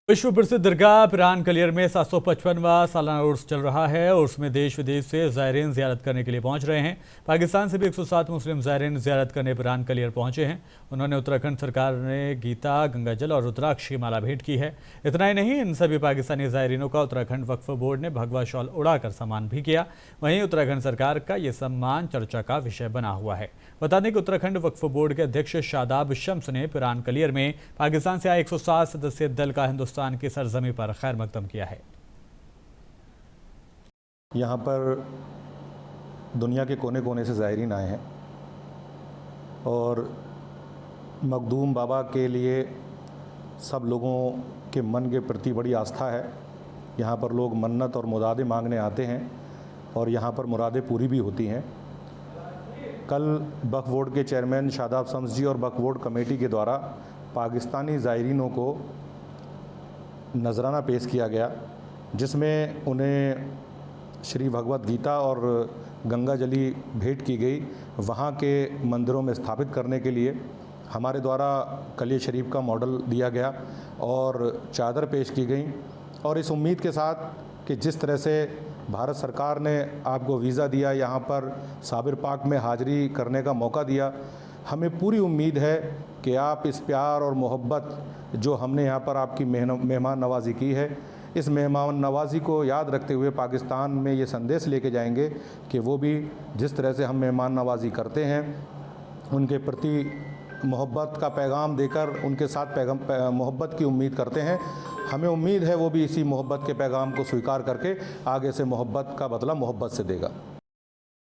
विश्व प्रसिद्ध दरगाह पिरान कलियर में 755वां सालाना उर्स चल रहा है। उर्स में देश विदेश से ज़ायरीन ज़ियारत करने के लिए पहुंच रहे हैं। पाकिस्तान से भी 107 मुस्लिम ज़ायरीन ज़ियारत करने पिरान कलियर पहुंचे हैं। उन्होंने उत्तराखंड सरकार ने गीता, गंगाजल और रुद्राक्ष की माला भेंट की है। इतना ही नहीं, इन सभी पाकिस्तानी ज़ायरीनों का उत्तराखंड वक्फ बोर्ड ने भगवा शॉल उड़ाकर सम्मान भी किया। वहीं उत्तराखंड सरकार का ये सम्मान चर्चा का विषय बना हुआ है। बता दें कि उत्तराखंड वक्फ बोर्ड के अध्यक्ष शादाब शम्स ने पिरान कलियर में पाकिस्तान से आए 107 सदस्यीय दल का हिंदुस्तान की सरजमी पर खैर मकदम किया है। यहाँ पर दुनिया के कोने कोने से ज़ायरीन आए हैं और मखदूम बाबा के लिए सब लोगों के मन के प्रति बड़ी आस्था है। यहाँ पर लोग मन्नत और मुरादें मांगने आते हैं और यहाँ पर मुरादें पूरी भी होती हैं। कल वक्फ बोर्ड के चेयरमैन शादाब शम्स जी और वक्फ बोर्ड कमेटी के द्वारा पाकिस्तानी ज़ायरीनों को नजराना पेश किया गया, जिसमें उन्हें श्री भगवत गीता और गंगा जली भेंट की गई। वहाँ के मंदिरों में स्थापित करने के लिए हमारे द्वारा कलियर शरीफ का मॉडल दिया गया और चादर पेश की गई। और इस उम्मीद के साथ कि जिस तरह से भारत सरकार ने आपको वीज़ा दिया, यहाँ पर साबिर पाक में हाज़िरी करने का मौका दिया, हमें पूरी उम्मीद है कि आप इस प्यार और मोहब्बत जो हमने यहाँ पर आपकी मेहमान नवाज़ी की है, इस मेहमान नवाज़ी को याद रखते हुए पाकिस्तान में ये संदेश लेके जाएंगे कि वो भी जिस तरह से हम मेहमान नवाज़ी करते हैं, उनके प्रति मोहब्बत का पैगाम देकर उनके साथ मोहब्बत की उम्मीद करते हैं। हमें उम्मीद है वो भी इसी मोहब्बत के पैगाम को स्वीकार करके आगे से मोहब्बत का बदला मोहब्बत से देगा।